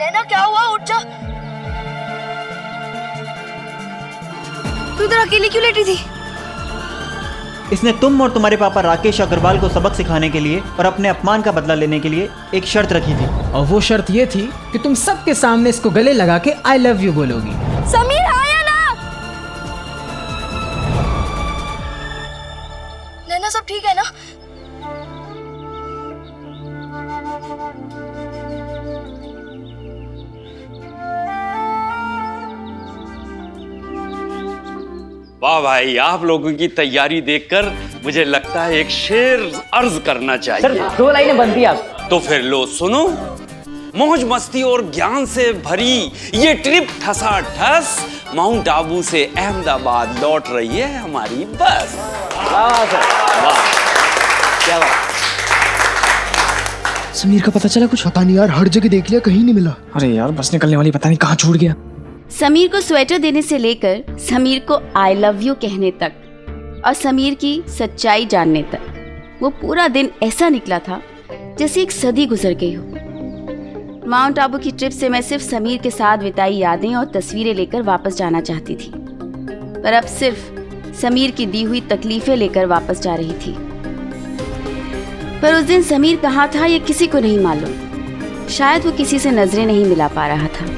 नैना क्या हुआ? उठ जा। तू इधर अकेली क्यों लेटी थी? इसने तुम और तुम्हारे पापा राकेश अग्रवाल को सबक सिखाने के लिए और अपने अपमान का बदला लेने के लिए एक शर्त रखी थी। और वो शर्त ये थी कि तुम सबके सामने इसको गले लगा के आई लव यू बोलोगी। समीर आया ना? नैना सब ठीक है ना? वाह भाई, आप लोगों की तैयारी देखकर मुझे लगता है एक शेर अर्ज करना चाहिए। सर 2 लाइनें बनती आप। तो फिर लो सुनो। मौज मस्ती और ज्ञान से भरी ये ट्रिप ठसा ठस माउंट आबू से अहमदाबाद लौट रही है हमारी बस। वाह सर, वाह, क्या बात। समीर का पता चला कुछ? पता नहीं यार, हर जगह देख लिया, कहीं नहीं मिला। अरे यार बस निकलने वाली पता नहीं कहाँ छूट गया। समीर को स्वेटर देने से लेकर समीर को आई लव यू कहने तक और समीर की सच्चाई जानने तक वो पूरा दिन ऐसा निकला था जैसे एक सदी गुजर गई हो। माउंट आबू की ट्रिप से मैं सिर्फ समीर के साथ बिताई यादें और तस्वीरें लेकर वापस जाना चाहती थी, पर अब सिर्फ समीर की दी हुई तकलीफें लेकर वापस जा रही थी। पर उस दिन समीर कहाँ था ये किसी को नहीं मालूम। शायद वो किसी से नजरें नहीं मिला पा रहा था।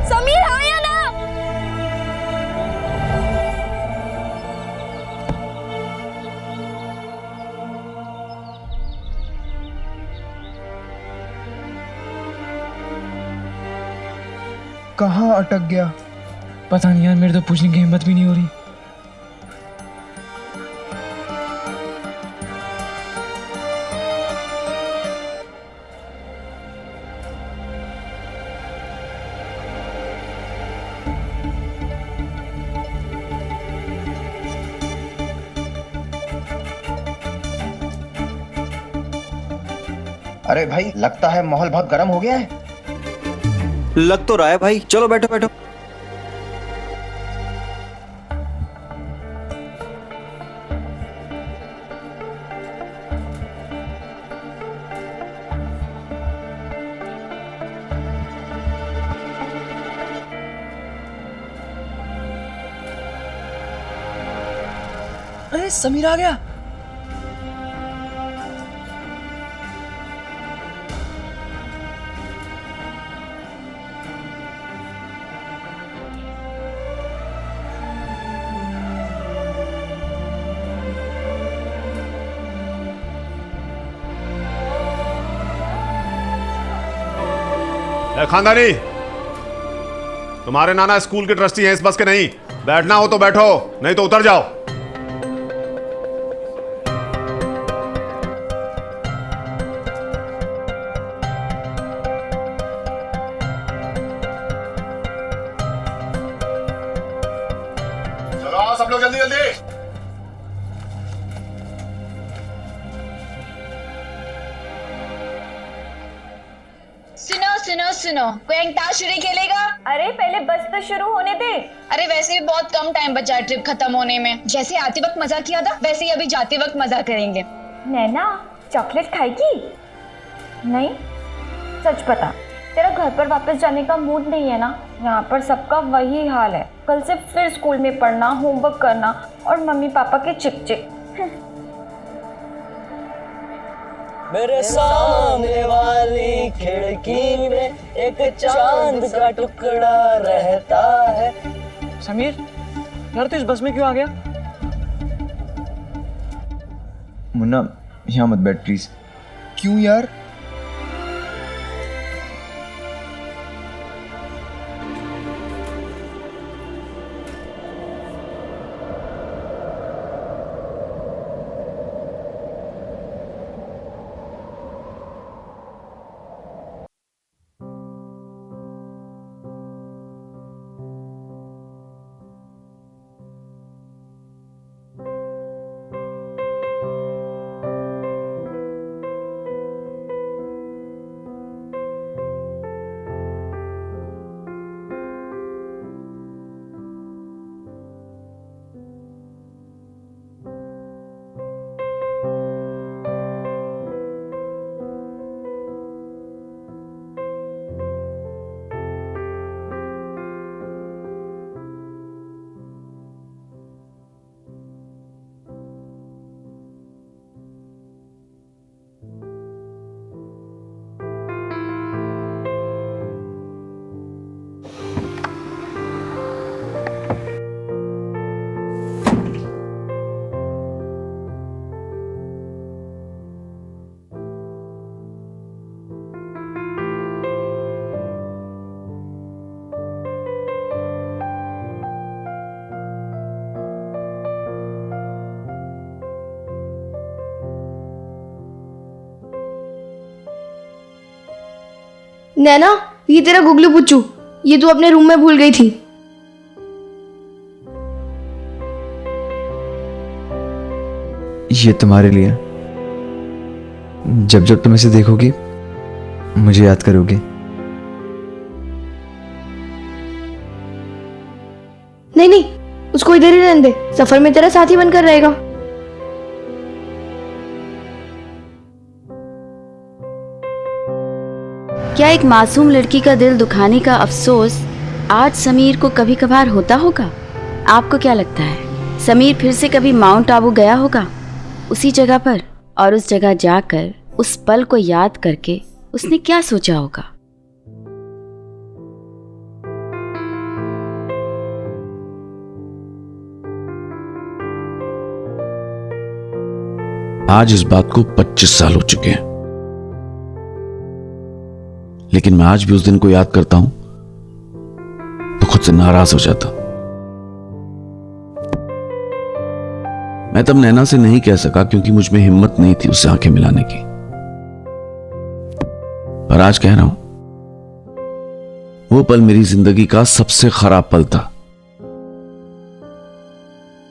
समीर आया ना? कहाँ अटक गया? पता नहीं यार, मेरे तो पूछने की हिम्मत भी नहीं हो रही। अरे भाई, लगता है माहौल बहुत गर्म हो गया है। लग तो रहा है भाई, चलो बैठो बैठो। अरे समीर आ गया। खानदानी, तुम्हारे नाना स्कूल के ट्रस्टी हैं इस बस के नहीं। बैठना हो तो बैठो, नहीं तो उतर जाओ। चलो आओ सब लोग जल्दी जल्दी। सुनो सुनो सुनो, कोई अंताक्षरी खेलेगा? अरे पहले बस तो शुरू होने दे। अरे वैसे भी बहुत कम टाइम बचा है ट्रिप खत्म होने में। जैसे आते वक्त मजा किया था वैसे ही अभी जाते वक्त मजा करेंगे। नैना चॉकलेट खाएगी? नहीं, सच बता, तेरा घर पर वापस जाने का मूड नहीं है ना? यहाँ पर सबका वही हाल है। कल से फिर स्कूल में पढ़ना, होमवर्क करना और मम्मी पापा के चिक चिक। मेरे सामने वाली खिड़की में एक चांद का टुकड़ा रहता है। समीर यार तू इस बस में क्यों आ गया? मुन्ना यहाँ मत बैठ प्लीज। क्यों यार? नैना, ये तेरा गुगलू पुच्चू, ये तू अपने रूम में भूल गई थी। ये तुम्हारे लिए। जब जब तुम इसे देखोगी मुझे याद करोगे। नहीं नहीं, उसको इधर ही रहने दे, सफर में तेरा साथी बनकर रहेगा। क्या एक मासूम लड़की का दिल दुखाने का अफसोस आज समीर को कभी कभार होता होगा? आपको क्या लगता है, समीर फिर से कभी माउंट आबू गया होगा? उसी जगह पर और उस जगह जाकर उस पल को याद करके उसने क्या सोचा होगा? आज इस बात को 25 साल हो चुके हैं, लेकिन मैं आज भी उस दिन को याद करता हूं तो खुद से नाराज हो जाता। मैं तब नैना से नहीं कह सका क्योंकि मुझ में हिम्मत नहीं थी उससे आंखें मिलाने की, पर आज कह रहा हूं, वो पल मेरी जिंदगी का सबसे खराब पल था।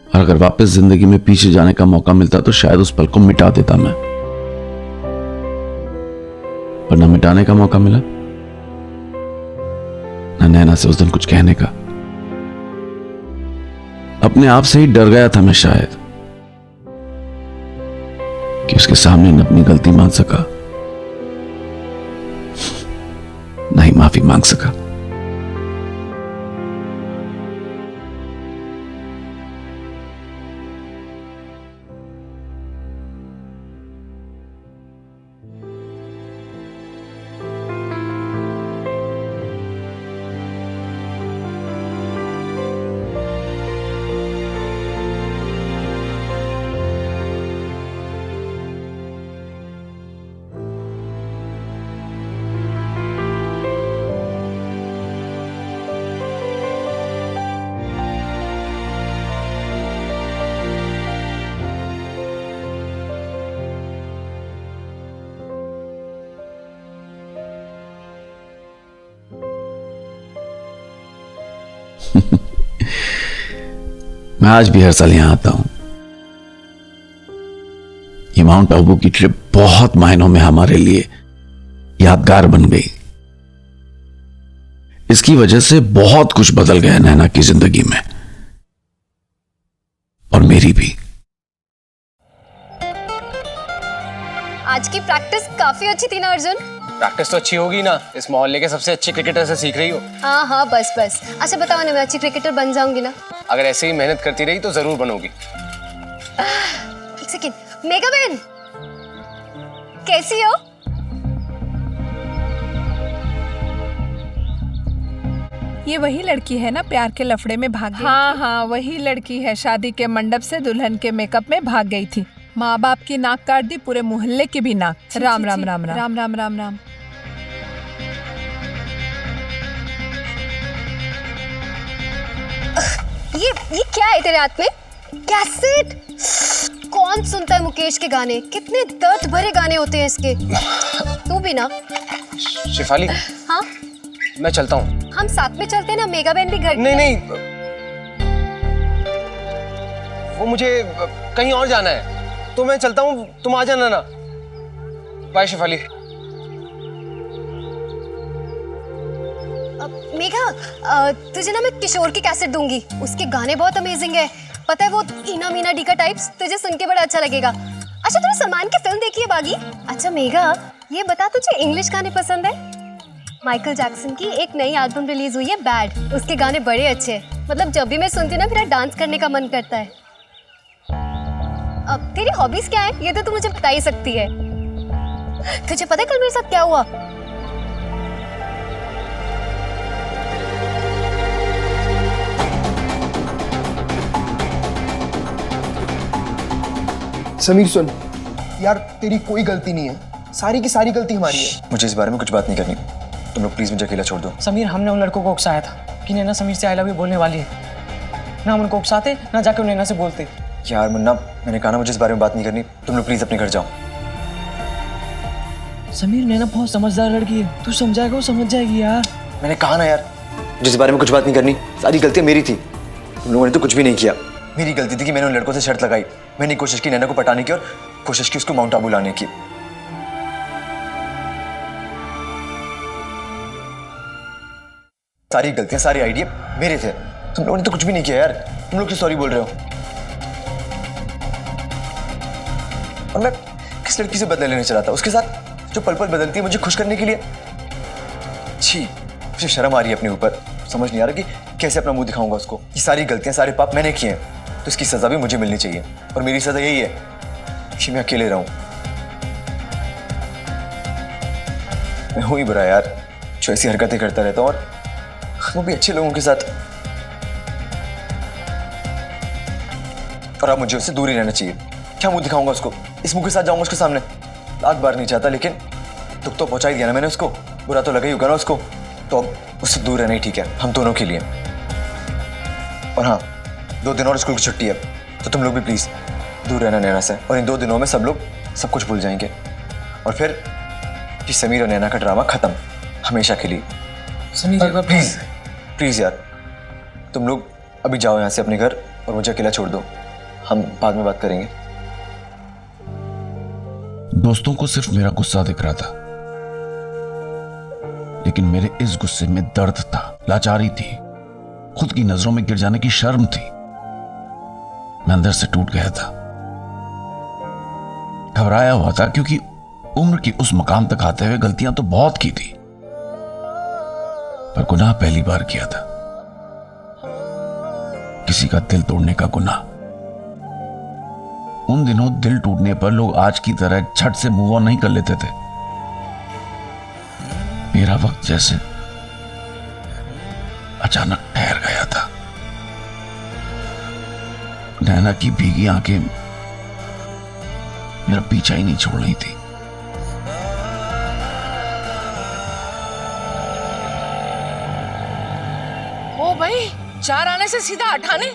और अगर वापस जिंदगी में पीछे जाने का मौका मिलता तो शायद उस पल को मिटा देता मैं, पर ना मिटाने का मौका मिला, ना नैना से उस दिन कुछ कहने का। अपने आप से ही डर गया था मैं शायद कि उसके सामने न अपनी गलती मान सका, ना ही माफी मांग सका। मैं आज भी हर साल यहां आता हूं। ये माउंट आबू की ट्रिप बहुत मायनों में हमारे लिए यादगार बन गई। इसकी वजह से बहुत कुछ बदल गया नैना की जिंदगी में, और मेरी भी। आज की प्रैक्टिस काफी अच्छी थी ना अर्जुन? प्रैक्टिस तो अच्छी होगी ना, इस मोहल्ले के सबसे अच्छे क्रिकेटर से सीख रही हो। हाँ हाँ, बस बस। अच्छा बताओ ना, मैं अच्छी क्रिकेटर बन जाऊंगी ना? अगर ऐसे ही मेहनत करती रही तो जरूर बनोगी। एक सेकेंड, मेगा बहन कैसी हो? ये वही लड़की है ना प्यार के लफड़े में भाग गई? हाँ हाँ, वही लड़की है। शादी के मंडप से दुल्हन के मेकअप में भाग गई थी। माँ बाप की नाक काट दी, पूरे मोहल्ले की भी नाक। राम राम राम राम राम राम राम राम। ये क्या है तेरे हाथ में? कैसेट? कौन सुनता है मुकेश के गाने? कितने दर्द भरे गाने होते हैं इसके। तू भी ना। शिफाली, हाँ मैं चलता हूँ। हम साथ में चलते हैं ना, मेगा बहन भी घर। नहीं नहीं, वो मुझे कहीं और जाना है तो मैं चलता हूँ, तुम आ जाना ना। बाय शिफाली। मेघा, तुझे ना मैं किशोर की कैसेट दूंगी, उसके गाने बहुत अमेजिंग है। पता है वो इना मीना डी का टाइप्स, तुझे सुन के बड़ा अच्छा लगेगा। अच्छा तूने सलमान की फिल्म देखी है बागी? अच्छा मेघा, ये बता तुझे इंग्लिश गाने पसंद है? माइकल जैक्सन की एक नई एल्बम रिलीज हुई है बैड, उसके गाने बड़े अच्छे हैं। मतलब जब भी मैं सुनती हूँ ना मेरा डांस करने का मन करता है। अब तेरी हॉबीज क्या है ये तो तू मुझे बता ही सकती है। तुझे पता है कल मेरे साथ क्या हुआ? समीर सुन यार, तेरी कोई गलती नहीं है, सारी की सारी गलती हमारी है। मुझे इस बारे में कुछ बात नहीं करनी, तुम लोग प्लीज मुझे अकेला छोड़ दो। समीर, हमने उन लड़कों को उकसाया था कि नैना समीर से आई लव यू बोलने वाली है। ना हम उनको उकसाते, ना जाके नैना से बोलते। यार मुन्ना, मैंने कहा ना मुझे इस बारे में बात नहीं करनी, तुम लोग प्लीज अपने घर जाओ। समीर नैना बहुत समझदार लड़की है, तू समझाएगा वो समझ जाएगी यार। मैंने कहा ना यार, जिस बारे में कुछ बात नहीं करनी, सारी गलतियां मेरी थी। तुम लोगों ने तो कुछ भी नहीं किया। मेरी गलती थी कि मैंने उन लड़कों से शर्त लगाई। मैंने कोशिश की नैना को पटाने की और कोशिश की उसको माउंट आबू लाने की। सारी गलतियां, सारे आइडिया मेरे थे। तुम लोगों ने तो कुछ भी नहीं किया यार। तुम लोग क्यों सॉरी बोल रहे हो? और मैं किस लड़की से बदला लेने चला था? उसके साथ जो पल पल बदलती है मुझे खुश करने के लिए। छी, मुझे शर्म आ रही है अपने ऊपर। समझ नहीं आ रहा कि कैसे अपना मुंह दिखाऊंगा उसको। ये सारी गलतियां, सारे पाप मैंने किए हैं, तो इसकी सजा भी मुझे मिलनी चाहिए। और मेरी सजा यही है कि मैं अकेले रहूं। मैं हूं ही बुरा यार, जो ऐसी हरकतें करता रहता हूं, और वो भी अच्छे लोगों के साथ। और अब मुझे उससे दूर ही रहना चाहिए। क्या मुंह दिखाऊंगा उसको? इस मुंह के साथ जाऊंगा उसके सामने? लाख बार नहीं चाहता, लेकिन दुख तो पहुंचा ही दिया ना मैंने उसको। बुरा तो लगा ही होगा ना उसको। तो अब उससे दूर रहना ही ठीक है, हम दोनों के लिए। और हाँ, 2 दिन और स्कूल की छुट्टी है, तो तुम लोग भी प्लीज दूर रहना नैना से। और इन 2 दिनों में सब लोग सब कुछ भूल जाएंगे, और फिर ये समीर और नैना का ड्रामा खत्म, हमेशा के लिए। समीर प्लीज प्लीज यार, तुम लोग अभी जाओ यहाँ से अपने घर और मुझे अकेला छोड़ दो। हम बाद में बात करेंगे। दोस्तों को सिर्फ मेरा गुस्सा दिख रहा था, लेकिन मेरे इस गुस्से में दर्द था, लाचारी थी, खुद की नजरों में गिर जाने की शर्म थी। मैं अंदर से टूट गया था, घबराया हुआ था, क्योंकि उम्र की उस मकाम तक आते हुए गलतियां तो बहुत की थी, पर गुनाह पहली बार किया था। किसी का दिल तोड़ने का गुनाह। उन दिनों दिल टूटने पर लोग आज की तरह झट से मूव ऑन नहीं कर लेते थे। मेरा वक्त जैसे अचानक ठहर गया था। नैना की भीगी आंखें मेरा पीछा ही नहीं छोड़ रही थी। ओ भाई, 4 आने से सीधा 8 आने,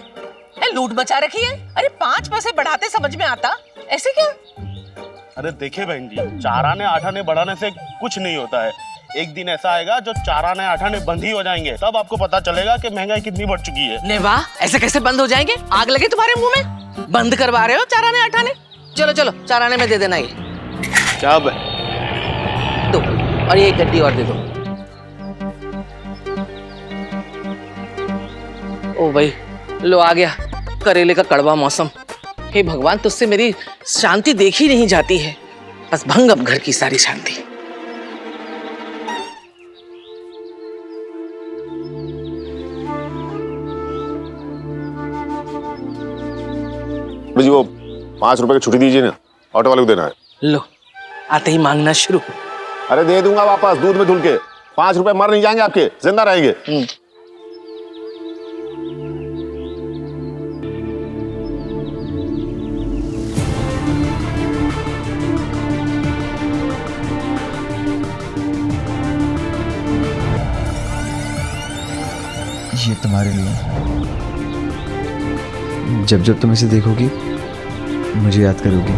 लूट बचा रखी है। अरे 5 पैसे बढ़ाते समझ में आता, ऐसे क्या? अरे देखिए बहन जी, 4 आने 8 आने बढ़ाने से कुछ नहीं होता है। एक दिन ऐसा आएगा जो 4 आने 8 आने बंद ही हो जाएंगे, तब आपको पता चलेगा कि महंगाई कितनी बढ़ चुकी है। ने वाह, ऐसे कैसे बंद हो जाएंगे? आग लगे तुम्हारे मुंह में, बंद करवा रहे हो 4 आने 8 आने। चलो चलो, 4 आने में दे देना ये। क्या दो, और ये 1 गड्डी और दे दो। ओ भाई, लो आ गया करेले का कड़वा मौसम। हे भगवान, तुझसे मेरी शांति देखी नहीं जाती है, बस भंग अब घर की सारी शांति। जी वो 5 रुपए की छुट्टी दीजिए ना, ऑटो वाले को देना है। लो, आते ही मांगना शुरू। अरे दे दूंगा वापस, दूध में धुल के। 5 रुपए मर नहीं जाएंगे आपके, जिंदा रहेंगे। ये तुम्हारे लिए। जब जब तुम इसे देखोगी मुझे याद करोगी।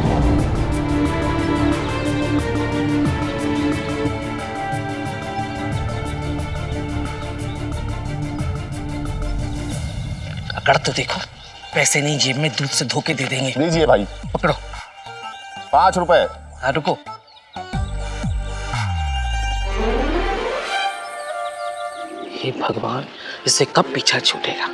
अकड़ तो देखो, पैसे नहीं जेब में, दूध से धोके दे देंगे। लीजिए भाई, पकड़ो। 5 रुपए। हाँ रुको, हे भगवान, इससे कब पीछा छूटेगा?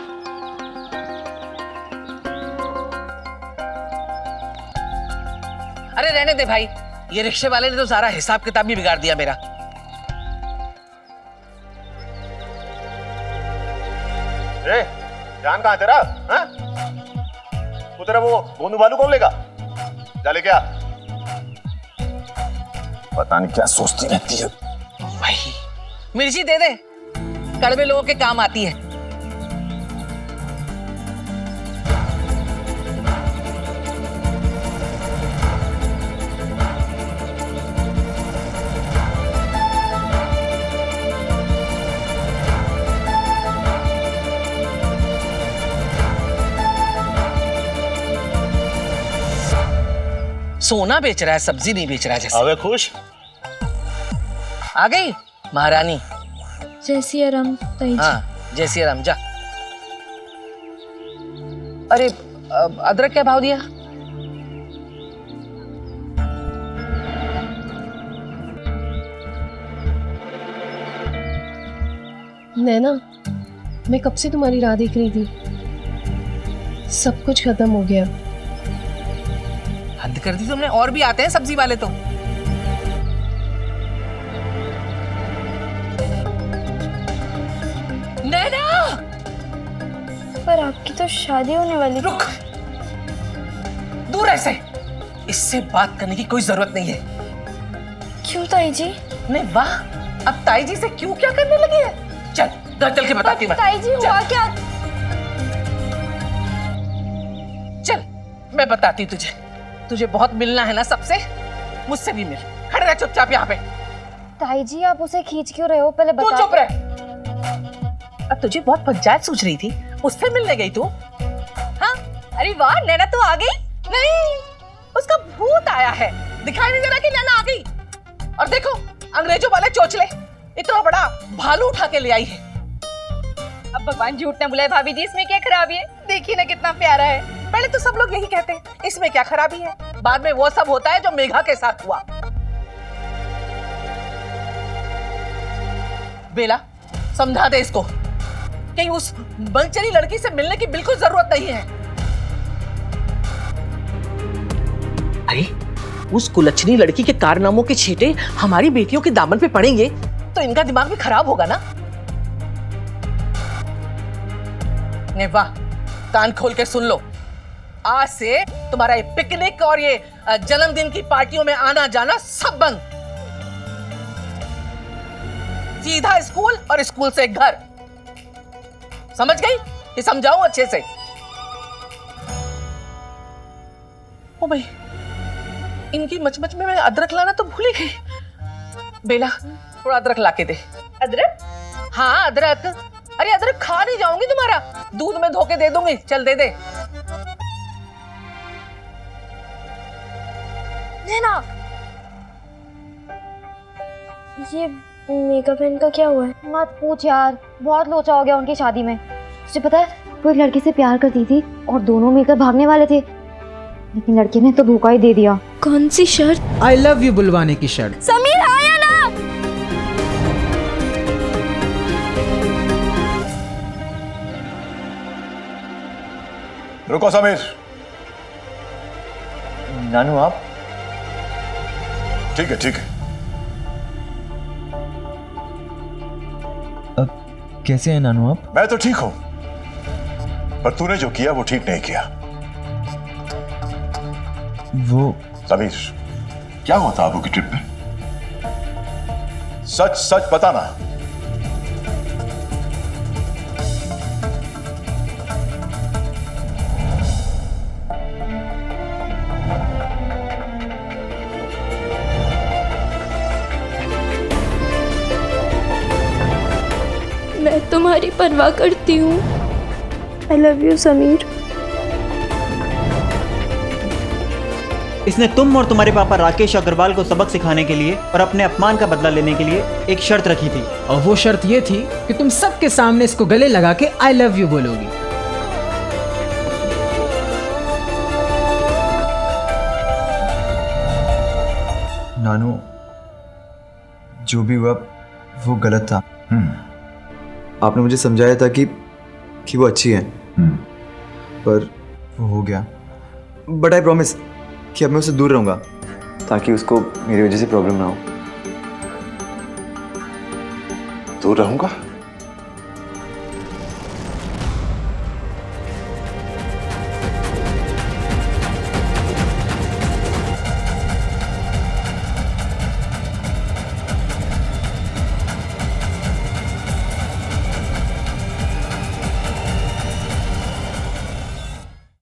अरे रहने दे भाई, ये रिक्शे वाले ने तो सारा हिसाब किताब भी बिगाड़ दिया मेरा। ए, जान कहाँ है तेरा? हाँ? तू तेरा वो गोनू बालू कौन लेगा? जा ले क्या? पता नहीं क्या सोचती रहती है। भाई, मिर्ची दे दे, कड़वे लोगों के काम आती है। सोना बेच रहा है, सब्जी नहीं बेच रहा है जैसे। अबे खुश, आ गई महारानी। जय सिया राम ताई जी। हाँ जय सिया राम, जा। अरे अदरक क्या भाव दिया? नैना, मैं कब से तुम्हारी राह देख रही थी। सब कुछ खत्म हो गया। हद कर दी तुमने, और भी आते हैं सब्जी वाले तो। नैना! पर आपकी तो शादी होने वाली। रुक, दूर ऐसे, इससे बात करने की कोई जरूरत नहीं है। क्यों ताई जी? नहीं वाह, अब ताई जी से क्यों क्या करने लगी है? चल घर चल के बताती मैं। ताई जी हुआ क्या? चल मैं बताती तुझे। तुझे बहुत मिलना है ना सबसे, मुझसे भी मिल। खड़े रह चुपचाप यहाँ पे। ताई जी आप उसे खींच क्यों रहे हो? पहले तू बता। चुप रह। अब तुझे बहुत पंचायत सूझ रही थी, उससे मिलने गई तू? हाँ? अरे वाह, नैना तो आ गई। नहीं, उसका भूत आया है। दिखाई नहीं दे रहा कि नैना आ गई। और देखो अंग्रेजों वाले चोचले इतना बड़ा भालू उठा के ले आई है। अब भगवान झूठ न बुलाए भाभी जी, इसमें क्या खराबी है? देखिए ना कितना प्यारा है। पहले तो सब लोग यही कहते हैं, इसमें क्या खराबी है। बाद में वो सब होता है जो मेघा के साथ हुआ। बेला समझा दे इसको, कहीं उस बनचली लड़की से मिलने की बिल्कुल जरूरत नहीं है। अरे उस कुलच्छनी लड़की के कारनामों के छींटे हमारी बेटियों के दामन पे पड़ेंगे तो इनका दिमाग भी खराब होगा ना। ने वाह, कान खोल के सुन लो, आज से तुम्हारा ये पिकनिक और ये जन्मदिन की पार्टियों में आना जाना सब बंद। सीधा स्कूल और स्कूल से घर। समझ गई? ये समझाऊं अच्छे से? ओ भाई, इनकी मचमच में मैं अदरक लाना तो भूल ही गई। बेला थोड़ा अदरक लाके दे। अदरक? हाँ अदरक। अरे अदरक खा नहीं जाऊंगी तुम्हारा, दूध में धो के दे दूंगी। चल दे दे। नैना, ये मेकअप बहन का क्या हुआ है? मत पूछ यार, बहुत लोचा हो गया उनकी शादी में। तुझे पता है वो एक लड़की से प्यार करती थी और दोनों मिलकर भागने वाले थे, लेकिन लड़के ने तो धोखा ही दे दिया। कौन सी शर्त? आई लव यू बुलवाने की शर्त। समीर आया ना? रुको समीर। नानू आप? ठीक है ठीक है। कैसे हैं नानू आप? मैं तो ठीक हूं, पर तूने जो किया वो ठीक नहीं किया। वो समीर, क्या हुआ था आबू की ट्रिप में? सच सच बताना। मैं तुम्हारी परवाह करती हूँ। I love you Sameer. इसने तुम और तुम्हारे पापा राकेश अग्रवाल को सबक सिखाने के लिए और अपने अपमान का बदला लेने के लिए एक शर्त रखी थी। और वो शर्त ये थी कि तुम सबके सामने इसको गले लगा के आई लव यू बोलोगी। नानू, जो भी हुआ वो गलत था। आपने मुझे समझाया था कि वो अच्छी है, पर वो हो गया। बट आई प्रॉमिस कि अब मैं उससे दूर रहूंगा, ताकि उसको मेरी वजह से प्रॉब्लम ना हो। दूर रहूंगा?